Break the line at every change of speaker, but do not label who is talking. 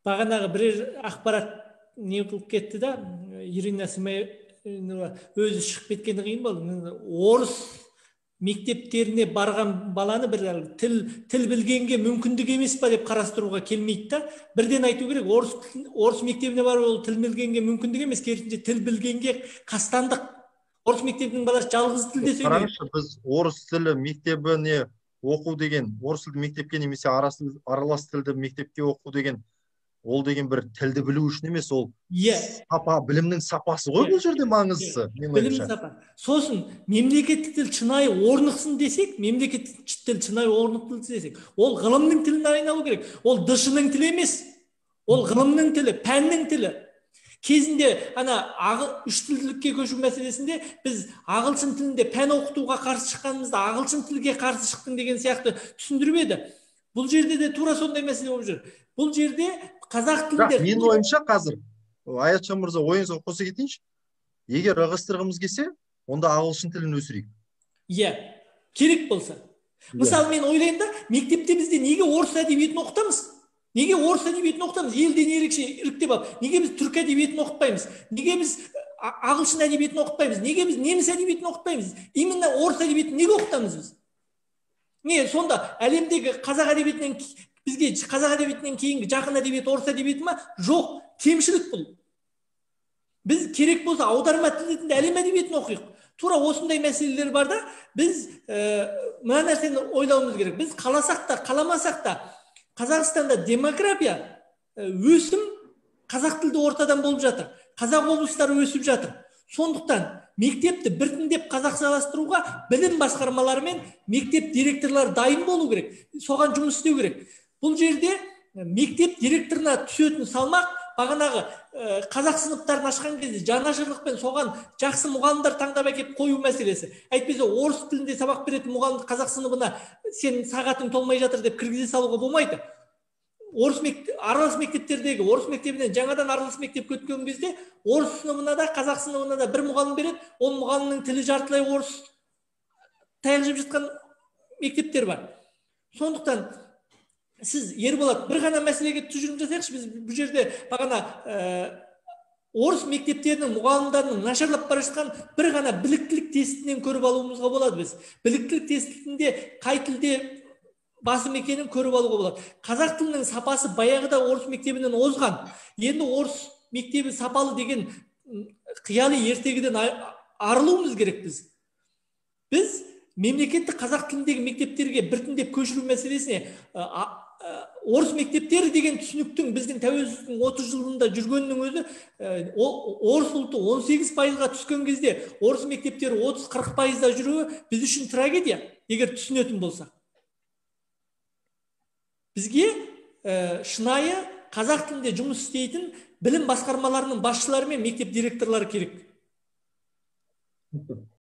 Бағанағы бірер ақпарат не қылып кетті да, Ирина Смайылова өзі шығып кеткені қиын болды. Орыс мектептеріне барған баланы бір тіл білгенге мүмкіндік емес па деп қарастыруға келмейді да. Бірден айту керек, орыс мектебіне бару ол тіл білгенге мүмкіндік емес, керісінше тіл білгенге қастандық. Орыс мектебінің баласы жалғыз тілде сөйлейді.
Қараңызшы, біз орыс тілі мектебіне оқу деген, орыс тілді мектепке немесе аралас тілді мектепке оқу деген, ол деген бір тілді білу үшін емес, ол сапа, білімнің сапасы ғой бұл жерде маңыздысы.
Білімнің сапа. Сосын мемлекеттік тіл шынайы орнықсын десек, мемлекеттік тіл шынайы орнықты десек, ол ғылымның тіліне айналу керек. Ол дышының тілі емес. Ол ғылымның тілі, пәннің тілі. Кезінде үш тілділікке көшу мәселесінде біз ағылшын тілінде пән оқытуға қарсы шыққанымызда ағылшын тілге қарсы шықтың деген сияқты түсіндіріп еді. Бұл жерде де тура сондай мәселе болып жүр. Бұл жерде қазақ тілінде...
Менің ойымша қазір, Аятжан мырза, ойыңызға қоса кетейінші, егер ығыстырғымыз келсе, онда ағылшын тілін өсірейік.
Иә, керек болса. Мысалы, мен ойлаймын да, мектепте бізде неге орыс әдебиетін оқытамыз? Неге орыс әдебиетін оқытамыз? Елден ерекше іріктеп алып. Неге біз түрік әдебиетін оқытпаймыз? Неге біз ағылшын әдебиетін оқытпаймыз? Неге біз неміс әдебиетін оқытпаймыз? Именно орыс әдебиетін неге оқытамыз біз? Не, сонда әлемдегі қазақ әдебиетінен, бізге қазақ әдебиетінен кейінгі жақын әдебиет орыс әдебиеті ма? Жоқ, кемшілік бұл. Біз керек болса аударма тілінде әлем әдебиетін оқиық. Тура осындай мәселелер бар да, біз мына нәрсені ойлауымыз керек. Біз қаласақ та, қаламасақ та, Қазақстанда демография өсім қазақ тілді ортадан болып жатыр. Қазақ облыстары өсіп жатыр. Сондықтан мектепті біртіндеп қазақшаластыруға білім басқармалары мен мектеп директорлары дайын болу керек. Соған жұмыс істеу керек. Бұл жерде мектеп директорына түсетін салмақ бағанағы қазақ сыныптарын ашқан кезде жанашырлықпен соған жақсы мұғалімдер таңдап әкеп қою мәселесі. Әйтпесе орыс тілінде сабақ беретін мұғалімді қазақ сыныбына сен сағатың толмай жатыр деп кіргізе салуға болмайды. Аралас мектептердегі орыс мектебінен жаңадан аралас мектепке өткен кезде орыс сыныбына да қазақ сыныбына да бір мұғалім береді. Ол мұғалімнің тілі жартылай орыс таяқ жеп жатқан мектептер бар. Сондықтан сіз, Ерболат, бір ғана мәселеге тұжырым жасайықшы. Біз бұл жерде бағана орыс мектептерінің мұғалімдерінің нашарлап бара жатқан бір ғана біліктілік тестінен көріп алуымызға болады. Біз біліктілік тестінде қай тілде басым екенін көріп алуға болады. Қазақ тілінің сапасы баяғыда орыс мектебінен озған. Енді орыс мектебі сапалы деген қияли ертегіден арылуымыз керек біз. Біз мемлекеттік қазақ тіліндегі мектептерге біртіндеп көшіру мәселесіне орыс мектептері деген түсініктің біздің тәуелсіздіктің 30 жылында жүргеннің өзі, орыс ұлты 18%-ға түскен кезде орыс мектептері 30-40%-да жүруі біз үшін трагедия, егер түсінетін болса. Бізге шынайы қазақ тілінде жұмыс істейтін білім басқармаларының басшылары мен мектеп директорлары керек.